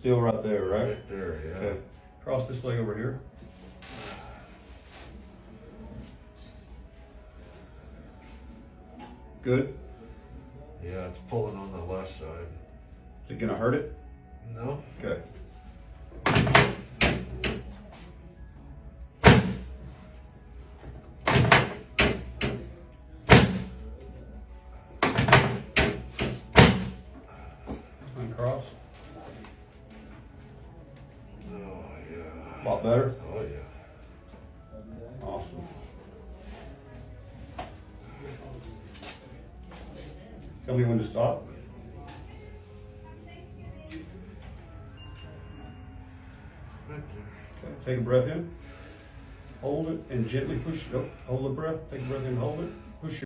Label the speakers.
Speaker 1: Still right there, right?
Speaker 2: Right there, yeah.
Speaker 1: Okay. Cross this leg over here. Good.
Speaker 2: Yeah, it's pulling on the left side.
Speaker 1: Is it gonna hurt it?
Speaker 2: No?
Speaker 1: Okay. Uncross.
Speaker 2: Oh, yeah.
Speaker 1: A lot better.
Speaker 2: Oh, yeah.
Speaker 1: Awesome. Tell me when to stop.
Speaker 2: Right there.
Speaker 1: Okay. Take a breath in. Hold it and gently push it. Oh, hold the breath. Take a breath in, hold it.